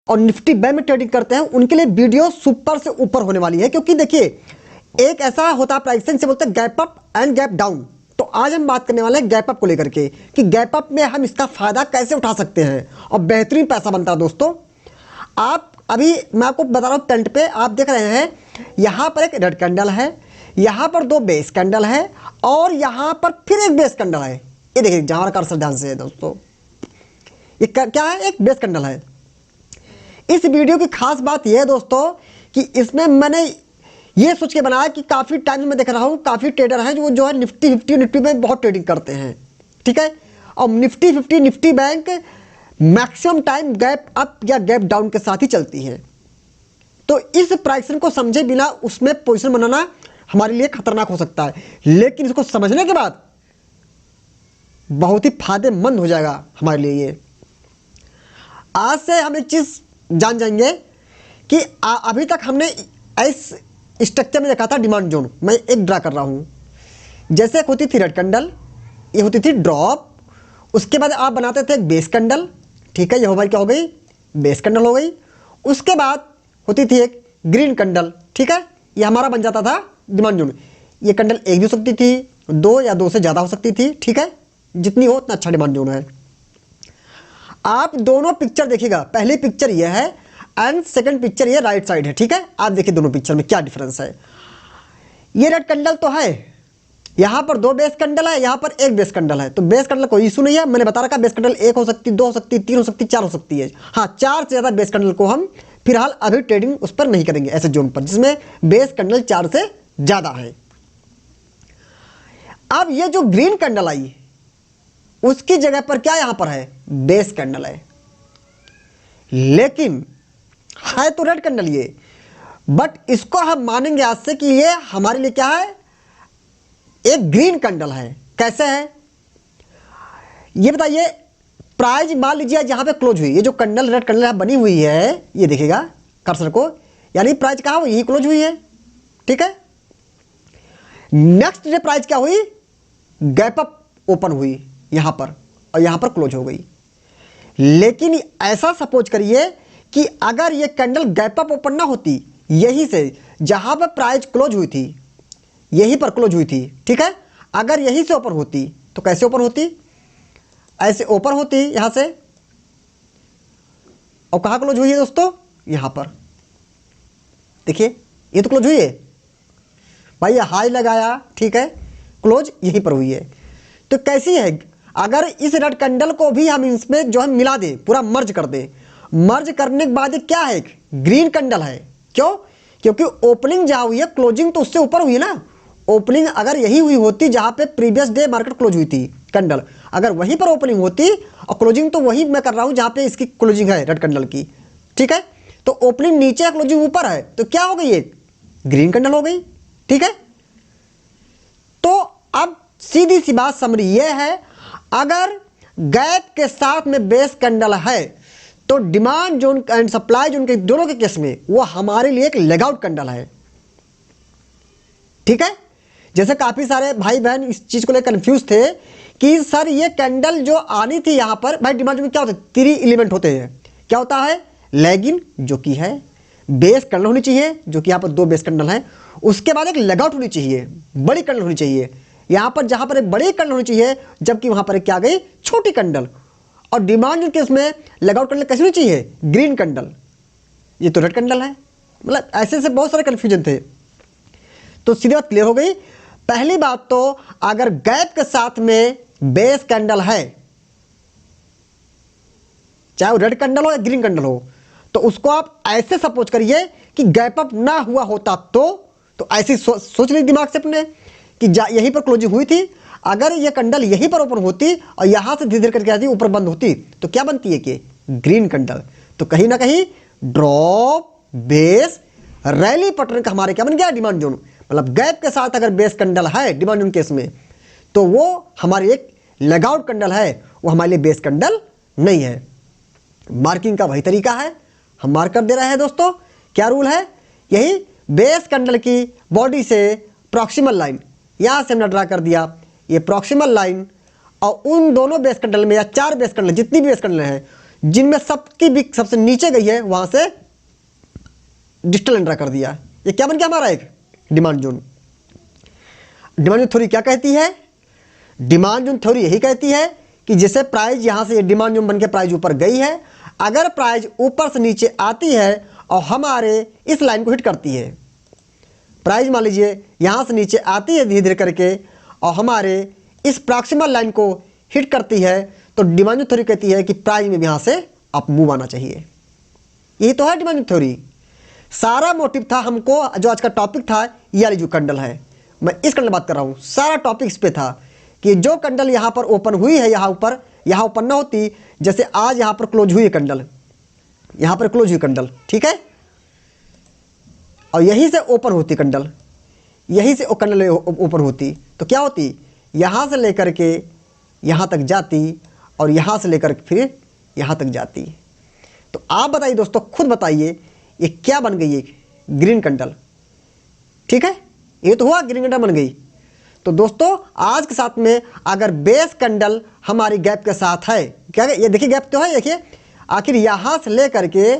और Nifty bank में trading करते हैं उनके लिए वीडियो सुपर से ऊपर होने वाली है, क्योंकि देखिए एक ऐसा होता है प्राइसिंग से बोलते हैं gap up and gap down. तो आज हम बात करने वाले हैं गैप अप को लेकर के कि गैप अप में हम इसका फायदा कैसे उठा सकते हैं और बेहतरीन पैसा बनता है। दोस्तों आप अभी मैं आपको बता रहा हूँ, टेंट पे आप देख रहे हैं यहाँ पर एक रेड कैंडल है, यहाँ पर दो बेस कैंडल है और यहाँ पर फिर एक बेस कैंडल है। ये देखिए जहाँ कर्सर ध्यान से है दोस्तों, ये क्या है, एक बेस कैंडल है। इस वीडियो की खास बात यह है दोस्तों कि इसमें मैंने ये सोच के बनाया कि काफ़ी टाइम में देख रहा हूँ काफ़ी ट्रेडर हैं जो है निफ्टी 50 निफ्टी बैंक बहुत ट्रेडिंग करते हैं, ठीक है। और Nifty 50 Nifty bank maximum time gap up या गैप डाउन के साथ ही चलती है। तो इस प्राइसिंग को समझे बिना उसमें पोजीशन बनाना हमारे लिए खतरनाक हो सकता है, लेकिन इसको समझने के बाद बहुत ही फायदेमंद हो जाएगा हमारे लिए। ये आज से हम एक चीज़ जान जाएंगे कि अभी तक हमने इस स्ट्रक्चर में देखा था डिमांड जोन। मैं एक ड्रा कर रहा हूँ, जैसे एक होती थी रेड कैंडल, ये होती थी ड्रॉप, उसके बाद आप बनाते थे एक बेस कैंडल, ठीक है, ये हमारी क्या हो गई, बेस कैंडल हो गई। उसके बाद होती थी एक ग्रीन कैंडल, ठीक है, ये हमारा बन जाता था डिमांड जोन। ये कैंडल एक भी हो सकती थी, दो या दो से ज़्यादा हो सकती थी, ठीक है, जितनी हो उतना अच्छा डिमांड जोन है। आप दोनों पिक्चर देखिएगा, पहली पिक्चर ये है एंड सेकंड पिक्चर ये राइट साइड है, ठीक है। आप देखिए दोनों पिक्चर में क्या डिफरेंस है। ये रेड कैंडल तो है, यहाँ पर दो बेस कैंडल है, यहाँ पर एक बेस कैंडल है। तो बेस कैंडल कोई इशू नहीं है, मैंने बता रखा बेस कैंडल एक हो सकती, दो हो सकती, तीन हो सकती, चार हो सकती है। हाँ, चार से ज़्यादा बेस कैंडल को हम फिलहाल अभी ट्रेडिंग उस पर नहीं करेंगे, ऐसे जोन पर जिसमें बेस कैंडल चार से ज़्यादा है। अब ये जो ग्रीन कैंडल आई उसकी जगह पर क्या यहाँ पर है, बेस कैंडल है, लेकिन है तो रेड कैंडल ये, बट इसको हम मानेंगे आज से कि ये हमारे लिए क्या है, एक ग्रीन कैंडल है। कैसे है ये बताइए। प्राइस मान लीजिए जहां पे क्लोज हुई, ये जो कैंडल रेड कैंडल बनी हुई है, ये देखिएगा कर्सर को, यानी प्राइस कहां हुई, यही क्लोज हुई है, ठीक है। नेक्स्ट डे प्राइस क्या हुई, गैप अप ओपन हुई यहां पर और यहां पर क्लोज हो गई। लेकिन ऐसा सपोज करिए कि अगर ये कैंडल गैप अप ओपन ना होती, यहीं से जहां पर प्राइस क्लोज हुई थी यहीं पर क्लोज हुई थी, ठीक है, अगर यहीं से ओपन होती तो कैसे ओपन होती, ऐसे ओपन होती यहां से, और कहां क्लोज हुई है दोस्तों, यहां पर देखिए, ये तो क्लोज हुई है भाई, ये हाई लगाया, ठीक है, क्लोज यहीं पर हुई है। तो कैसी है, अगर इस रेड कैंडल को भी हम इसमें जो है मिला दें, पूरा मर्ज कर दें, मर्ज करने के बाद क्या है, ग्रीन कैंडल है। क्यों, क्योंकि ओपनिंग जहां हुई है, क्लोजिंग तो उससे ऊपर हुई है ना। ओपनिंग अगर यही हुई होती जहां पे प्रीवियस डे मार्केट क्लोज हुई थी कैंडल, अगर वहीं पर ओपनिंग होती और क्लोजिंग तो वही मैं कर रहा हूं जहां पे इसकी क्लोजिंग है रेड कैंडल की, ठीक है, तो ओपनिंग नीचे है क्लोजिंग ऊपर है, तो क्या हो गई, एक ग्रीन कैंडल हो गई, ठीक है। तो अब सीधी सी बात समरी यह है, अगर गैप के साथ में बेस कैंडल है तो demand zone and supply zone के दोनों के केस में वो हमारे लिए एक लेग आउट कैंडल है, ठीक है। जैसे काफी सारे भाई बहन इस चीज को लेकर कंफ्यूज थे कि सर ये कैंडल जो आनी थी यहां पर, भाई डिमांड में क्या होता है, 3 एलिमेंट होते हैं। क्या होता है, लेगिन जो कि है, बेस कैंडल होनी चाहिए जो कि यहां पर दो बेस कैंडल है, उसके बाद एक लेग आउट होनी चाहिए, बड़ी कैंडल होनी चाहिए। यहां पर जहां पर एक बड़ी कैंडल होनी चाहिए, जबकि वहां पर क्या गई, छोटी कैंडल। और डिमांड के केस में लेग आउट कैंडल कैसी होनी चाहिए, ग्रीन कैंडल। ये तो रेड कैंडल है, मतलब ऐसे ऐसे बहुत सारे कंफ्यूजन थे। तो सीधी बात क्लियर हो गई। पहली बात तो अगर गैप के साथ में बेस कैंडल है, चाहे वो रेड कैंडल हो या ग्रीन कैंडल हो, तो उसको आप ऐसे सपोज करिए कि गैप अप ना हुआ होता तो ऐसी सोच ली दिमाग से अपने कि यहीं पर क्लोजिंग हुई थी, अगर ये कैंडल यहीं पर ओपन होती और यहां से धीरे धीरे करके आती ऊपर बंद होती तो क्या बनती है कि ग्रीन कैंडल। तो कहीं ना कहीं ड्रॉप बेस रैली पैटर्न का हमारे क्या बन गया, डिमांड जोन। मतलब गैप के साथ अगर बेस कैंडल है डिमांड जोन केस में, तो वो हमारी एक लेग आउट कैंडल है, वो हमारे लिए बेस कैंडल नहीं है। मार्किंग का वही तरीका है, हम मार्कर दे रहे हैं दोस्तों। क्या रूल है, यही बेस कैंडल की बॉडी से प्रॉक्सिमल लाइन यहां से हमने ड्रा कर दिया, ये प्रॉक्सिमल लाइन, और उन दोनों बेस कैंडल में या चार बेस कैंडल जितनी भी बेस कैंडल है, जिनमें सबकी बिक सबसे नीचे गई है वहां से डिजिटल एंट्रा कर दिया। ये क्या बन गया हमारा एक demand zone. Demand zone theory क्या कहती है? डिमांड जोन थ्योरी यही कहती है कि जैसे प्राइस यहां से डिमांड जोन बन के प्राइस ऊपर गई है, अगर प्राइस ऊपर से नीचे आती है और हमारे इस लाइन को हिट करती है, प्राइस मान लीजिए यहां से नीचे आती है धीरे धीरे करके और हमारे इस प्रॉक्सिमल लाइन को हिट करती है, तो डिमांड जोन थ्योरी कहती है कि प्राइस में भी यहां से अप मूव आना चाहिए। यही तो है डिमांड जोन थ्योरी। सारा मोटिव था हमको, जो आज का टॉपिक था ये वाली जो कैंडल है, मैं इस कैंडल बात कर रहा हूं, सारा टॉपिक इस पे था कि जो कैंडल यहां पर ओपन हुई है, यहां ऊपर, यहां ओपन ना होती, जैसे आज यहां पर क्लोज हुई है कैंडल, यहां पर क्लोज हुई कैंडल, ठीक है, और यहीं से ओपन होती कैंडल, यहीं से कैंडल ओपन होती, तो क्या होती, यहां से लेकर के यहां तक जाती और यहां से लेकर फिर यहां तक जाती। तो आप बताइए दोस्तों, खुद बताइए ये क्या बन गई है? ग्रीन कैंडल, ठीक है, ये तो हुआ ग्रीन कैंडल बन गई। तो दोस्तों आज के साथ में अगर बेस कैंडल हमारी गैप के साथ है, क्या है? ये देखिए गैप तो है, देखिए आखिर यहां से लेकर के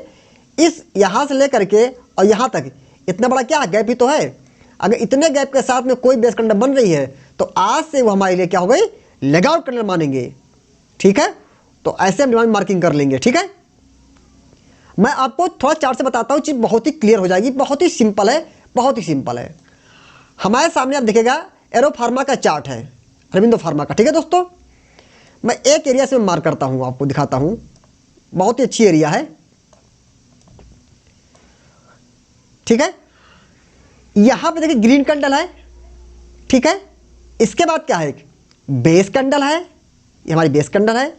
इस, यहां से लेकर के और यहां तक इतना बड़ा क्या है? गैप ही तो है। अगर इतने गैप के साथ में कोई बेस कैंडल बन रही है तो आज से वो हमारे लिए क्या हो गई? लेग आउट कैंडल मानेंगे, ठीक है। तो ऐसे हम डिमांड मार्किंग कर लेंगे, ठीक है। मैं आपको थोड़ा चार्ट से बताता हूं, चीज बहुत ही क्लियर हो जाएगी, बहुत ही सिंपल है, बहुत ही सिंपल है। हमारे सामने आप देखिएगा एरो फार्मा का चार्ट है, अरविंदो फार्मा का, ठीक है दोस्तों। मैं एक एरिया से मार्क करता हूं, आपको दिखाता हूं, बहुत ही अच्छी एरिया है, ठीक है। यहां पे देखिए ग्रीन कैंडल है, ठीक है। इसके बाद क्या है? बेस कैंडल है, ये हमारी बेस कैंडल है।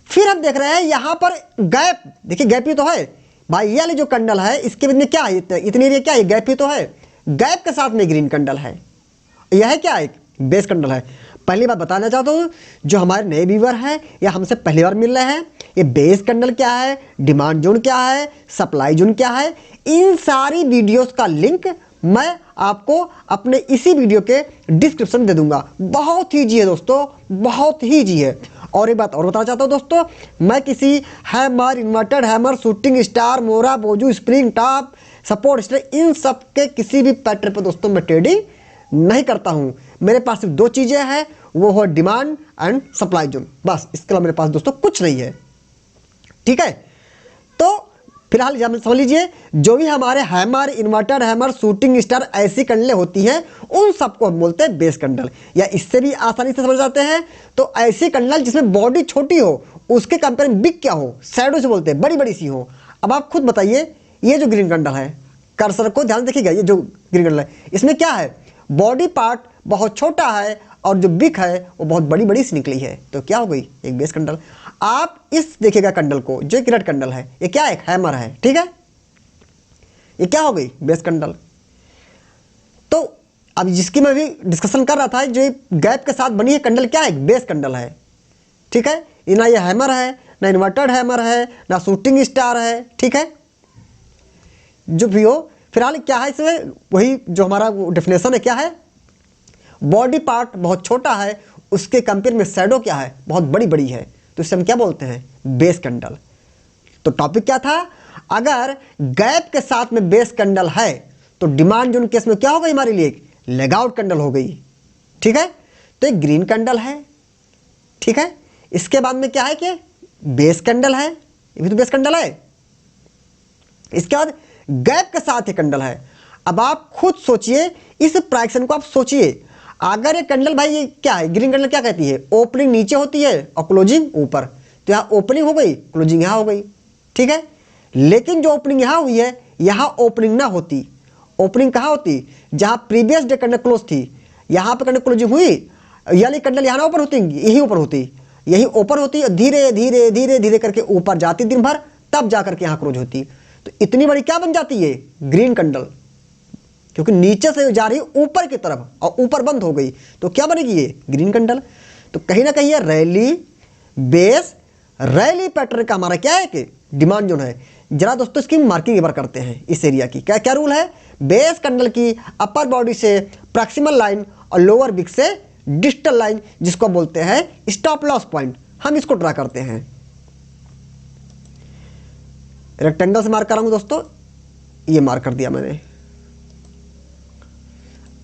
फिर हम देख रहे हैं यहां पर गैप, देखिए गैप ही तो है भाई, ये वाली जो कैंडल है इसके बीच में क्या है? इतनी एरिया क्या है? गैप ही तो है। गैप के साथ में ग्रीन कैंडल है, यह क्या है? एक बेस कैंडल है। पहली बात बताना चाहता हूं, जो हमारे नए व्यूअर हैं या हमसे पहली बार मिल रहे हैं, ये बेस कैंडल क्या है, डिमांड जोन क्या है, सप्लाई जोन क्या है, इन सारी वीडियोस का लिंक मैं आपको अपने इसी वीडियो के डिस्क्रिप्शन में दे दूंगा। बहुत ही ईजी है दोस्तों, बहुत ही ईजी है। और एक बात और बताना चाहता हूं दोस्तों, मैं किसी hammer, inverted hammer, shooting star, मोरा, बोजू, स्प्रिंग टॉप, सपोर्ट स्टार, इन सब के किसी भी पैटर्न पर दोस्तों मैं ट्रेडिंग नहीं करता हूं। मेरे पास सिर्फ दो चीजें हैं, वो है डिमांड एंड सप्लाई जोन, बस। इसके अलावा मेरे पास दोस्तों कुछ नहीं है, ठीक है। तो फिलहाल समझ लीजिए, जो भी हमारे hammer, inverter hammer, shooting star ऐसी कैंडलें होती हैं, उन सबको हम बोलते हैं बेस कैंडल, या इससे भी आसानी से समझ जाते हैं तो ऐसी कैंडल जिसमें बॉडी छोटी हो, उसके कंपेयर में बिग क्या हो, शैडो से बोलते हैं, बड़ी बड़ी सी हो। अब आप खुद बताइए, ये जो ग्रीन कैंडल है, कर्सर को ध्यान देखिएगा, ये जो ग्रीन कैंडल है इसमें क्या है? बॉडी पार्ट बहुत छोटा है और जो बिग है वो बहुत बड़ी बड़ी सी निकली है, तो क्या हो गई? एक बेस कैंडल। आप इस देखिएगा कैंडल को, जो एक रेड कैंडल है, ये क्या है? एक हैमर है, ठीक है। ये क्या हो गई? Base candle. तो अब जिसकी मैं भी डिस्कशन कर रहा था, जो गैप के साथ बनी है कैंडल, क्या है? बेस कैंडल है, ठीक है। ये ना ये हैमर है, ना इन्वर्टेड हैमर है, ना शूटिंग स्टार है, ठीक है। जो भी हो, फिलहाल क्या है इसमें, वही जो हमारा डेफिनेशन है, क्या है? बॉडी पार्ट बहुत छोटा है, उसके कंपेयर में शैडो क्या है? बहुत बड़ी बड़ी है, तो इसे हम क्या बोलते हैं? Base candle. तो टॉपिक क्या था? अगर गैप के साथ में बेस कैंडल है तो डिमांड जोन केस में क्या हो गई हमारे लिए? लेग आउट कैंडल हो गई, ठीक है। तो एक ग्रीन कैंडल है, ठीक है। इसके बाद में क्या है कि बेस कैंडल है, ये भी तो बेस कैंडल है। इसके बाद गैप के साथ ये कैंडल है। अब आप खुद सोचिए, इस प्राइक्शन को आप सोचिए, अगर ये कैंडल भाई, ये क्या है? ग्रीन कैंडल क्या कहती है? ओपनिंग नीचे होती है और क्लोजिंग ऊपर, तो यहाँ ओपनिंग हो गई, क्लोजिंग यहाँ हो गई, ठीक है। लेकिन जो ओपनिंग यहाँ हुई है, यहाँ ओपनिंग ना होती। ओपनिंग कहाँ होती? जहाँ प्रीवियस डे कैंडल क्लोज थी, यहाँ पे कैंडल क्लोजिंग हुई, यानी कैंडल यहाँ ओपन होती, यही ओपन होती, यही ओपन होती, धीरे धीरे धीरे धीरे करके ऊपर जाती दिन भर, तब जा करके यहाँ क्लोज होती। तो इतनी बड़ी क्या बन जाती है? ग्रीन कैंडल, क्योंकि नीचे से जा रही है ऊपर की तरफ और ऊपर बंद हो गई, तो क्या बनेगी? ये ग्रीन कैंडल। तो कहीं ना कहीं ये रैली बेस रैली पैटर्न का हमारा क्या है कि डिमांड जोन है। जरा दोस्तों इसकी मार्किंग एक बार करते हैं इस एरिया की। क्या क्या रूल है? बेस कैंडल की अपर बॉडी से प्रॉक्सिमल लाइन और लोअर बिग से डिस्टल लाइन, जिसको बोलते हैं स्टॉप लॉस पॉइंट, हम इसको ड्रा करते हैं। रेक्टेंगल से मार्क कराऊंगा दोस्तों, ये मार्क कर दिया मैंने।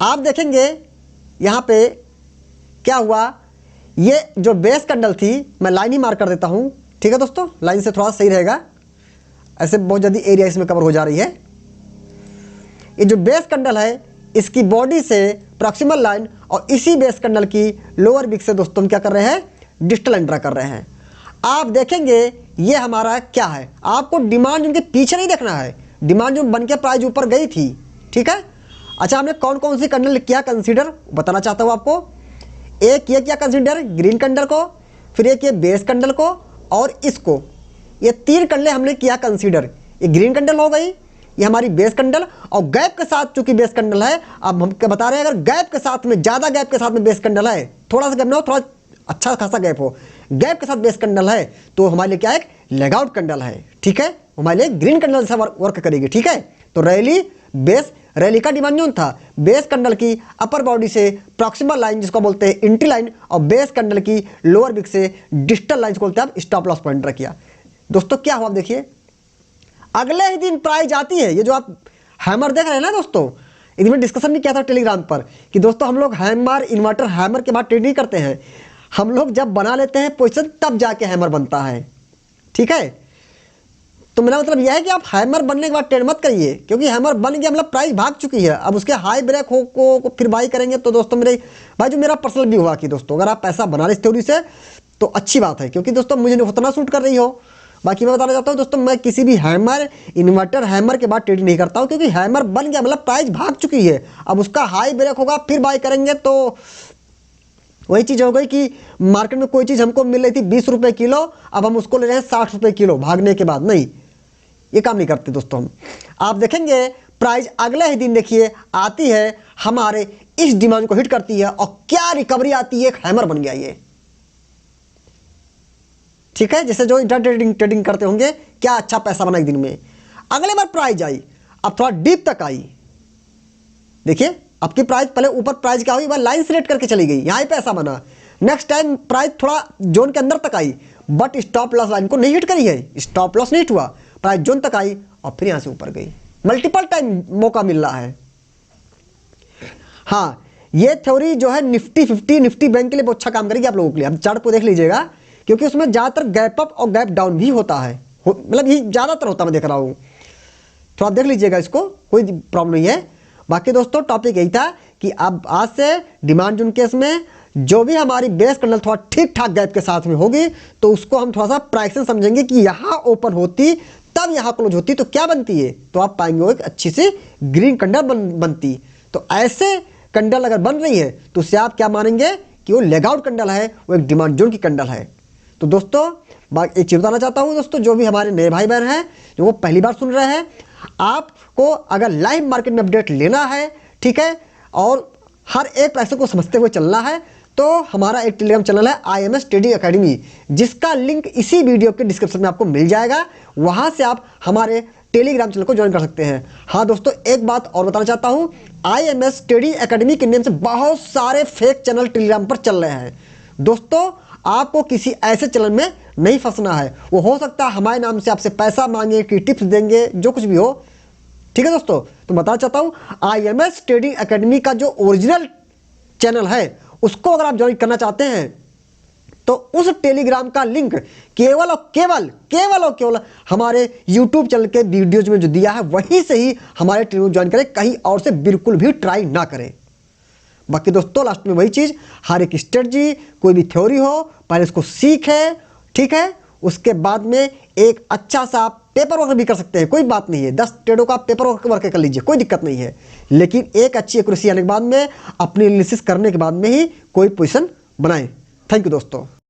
आप देखेंगे यहाँ पे क्या हुआ, ये जो बेस कैंडल थी, मैं लाइन ही मार्क कर देता हूँ, ठीक है दोस्तों, लाइन से थोड़ा सही रहेगा, ऐसे बहुत जल्दी एरिया इसमें कवर हो जा रही है। ये जो बेस कैंडल है, इसकी बॉडी से प्रॉक्सिमल लाइन और इसी बेस कैंडल की लोअर विक से दोस्तों हम क्या कर रहे हैं, डिजिटल लाइन ड्रा कर रहे हैं। आप देखेंगे ये हमारा क्या है, आपको डिमांड जोन के पीछे नहीं देखना है, डिमांड जोन बन के प्राइस ऊपर गई थी, ठीक है। अच्छा, हमने कौन कौन सी कैंडल किया कंसीडर, बताना चाहता हूँ आपको। एक ये किया कंसीडर ग्रीन कैंडल को, फिर एक ये बेस कैंडल को और इसको, ये 3 कैंडल हमने किया कंसीडर। ये ग्रीन कैंडल हो गई, ये हमारी बेस कैंडल, और गैप के साथ चूंकि बेस कैंडल है, अब हम क्या बता रहे हैं, अगर गैप के साथ में, ज़्यादा गैप के साथ में बेस कैंडल है, थोड़ा सा गैप ना हो, थोड़ा अच्छा खासा गैप हो, गैप के साथ बेस कैंडल है, तो हमारे लिए क्या है, लेग आउट कैंडल है, ठीक है, हमारे लिए ग्रीन कैंडल जैसा वर्क करेगी, ठीक है। तो रैली का डिमांड जोन था बेस कैंडल की अपर बॉडी से प्रॉक्सिमल लाइन जिसको बोलते हैं एंट्री लाइन, और बेस कैंडल की लोअर विक से डिजिटल लाइन को बोलते हैं आप स्टॉप लॉस पॉइंट ड्रा किया। दोस्तों क्या हुआ, आप देखिए अगले ही दिन प्राइस आती है, ये जो आप हैमर देख रहे हैं ना दोस्तों, इनमें डिस्कशन भी किया था टेलीग्राम पर कि दोस्तों हम लोग हैमर, इन्वर्टर हैमर के बाद ट्रेड नहीं करते हैं, हम लोग जब बना लेते हैं पोजीशन तब जाके हैमर बनता है, ठीक है। तो मेरा मतलब यह है कि आप हैमर बनने के बाद ट्रेड मत करिए, क्योंकि हैमर बन गया मतलब प्राइस भाग चुकी है, अब उसके हाई ब्रेक को फिर बाई करेंगे तो दोस्तों मेरे भाई, जो मेरा पर्सनल भी हुआ कि दोस्तों अगर आप पैसा बना रहे इस थ्योरी से तो अच्छी बात है, क्योंकि दोस्तों मुझे उतना सूट कर रही हो। बाकी मैं बताना चाहता हूँ दोस्तों, मैं किसी भी हैमर, इन्वर्टर हैमर के बाद ट्रेड नहीं करता हूँ, क्योंकि हैमर बन गया मतलब प्राइस भाग चुकी है, अब उसका हाई ब्रेक होगा फिर बाई करेंगे तो वही चीज़ हो गई कि मार्केट में कोई चीज़ हमको मिल रही थी 20 रुपये किलो, अब हम उसको ले रहे हैं 60 रुपये किलो भागने के बाद, नहीं, ये काम नहीं करते दोस्तों हम। आप देखेंगे प्राइस अगले ही दिन देखिए आती है, हमारे इस डिमांड को हिट करती है और क्या रिकवरी आती है, एक हैमर बन गया ये, ठीक है। जैसे जो इंटर ट्रेडिंग करते होंगे, क्या अच्छा पैसा बना एक दिन में। अगले बार प्राइस आई, अब थोड़ा डीप तक आई, देखिए आपकी प्राइस पहले ऊपर प्राइस क्या हुई, वह लाइन सिलेक्ट करके चली गई, यहाँ पैसा बना। नेक्स्ट टाइम प्राइस थोड़ा जोन के अंदर तक आई, बट स्टॉप लॉस लाइन को नहीं हिट करी है, स्टॉप लॉस नहीं हुआ, प्राइस जोन तक आई और फिर यहाँ से ऊपर गई। मल्टीपल टाइम मौका मिल रहा है। हाँ, ये थ्योरी जो है निफ्टी 50, निफ्टी बैंक के लिए बहुत अच्छा काम करेगी आप लोगों के लिए। अब चार्ट को देख लीजिएगा, क्योंकि उसमें ज़्यादातर गैप अप और गैप डाउन भी होता है, मतलब ये ज़्यादातर होता है, मैं देख रहा हूँ, तो आप देख लीजिएगा इसको, कोई प्रॉब्लम नहीं है। बाकी दोस्तों टॉपिक यही था कि अब आज से डिमांड जोन केस में जो भी हमारी बेस कैंडल थोड़ा ठीक ठाक गैप के साथ में होगी, तो उसको हम थोड़ा सा प्राइसिंग समझेंगे कि यहाँ ओपन होती तब यहाँ क्लोज होती तो क्या बनती है, तो आप पाएंगे वो एक अच्छी सी ग्रीन कैंडल बनती। तो ऐसे कैंडल अगर बन रही है तो उससे आप क्या मानेंगे कि वो लेग आउट कैंडल है, वो एक डिमांड जोन की कैंडल है। तो दोस्तों एक चीज़ बताना चाहता हूँ दोस्तों, जो भी हमारे नए भाई बहन हैं जो वो पहली बार सुन रहे हैं, आपको अगर लाइव मार्केट में अपडेट लेना है, ठीक है, और हर एक पैसे को समझते हुए चलना है, तो हमारा एक टेलीग्राम चैनल है IMS ट्रेडिंग एकेडमी, जिसका लिंक इसी वीडियो के डिस्क्रिप्शन में आपको मिल जाएगा, वहां से आप हमारे टेलीग्राम चैनल को ज्वाइन कर सकते हैं। हाँ दोस्तों, एक बात और बताना चाहता हूँ, IMS ट्रेडिंग एकेडमी के नेम से बहुत सारे फेक चैनल टेलीग्राम पर चल रहे हैं। दोस्तों आपको किसी ऐसे चैनल में नहीं फंसना है, वो हो सकता है हमारे नाम से आपसे पैसा मांगे कि टिप्स देंगे, जो कुछ भी हो, ठीक है दोस्तों। तो बताना चाहता हूँ IMS ट्रेडिंग एकेडमी का जो ओरिजिनल चैनल है, उसको अगर आप ज्वाइन करना चाहते हैं तो उस टेलीग्राम का लिंक केवल और केवल हमारे यूट्यूब चैनल के वीडियोज में जो दिया है वहीं से ही हमारे टेलीग्राम ज्वाइन करें, कहीं और से बिल्कुल भी ट्राई ना करें। बाकी दोस्तों लास्ट में वही चीज़, हर एक स्ट्रेटजी, कोई भी थ्योरी हो, पहले इसको सीखें, ठीक है, उसके बाद में एक अच्छा सा पेपर वर्क भी कर सकते हैं, कोई बात नहीं है, 10 ट्रेडों का पेपर वर्क कर लीजिए, कोई दिक्कत नहीं है, लेकिन एक अच्छी एक्यूरेसी आने के बाद में, अपनी एनालिसिस करने के बाद में ही कोई पोजीशन बनाएं। थैंक यू दोस्तों।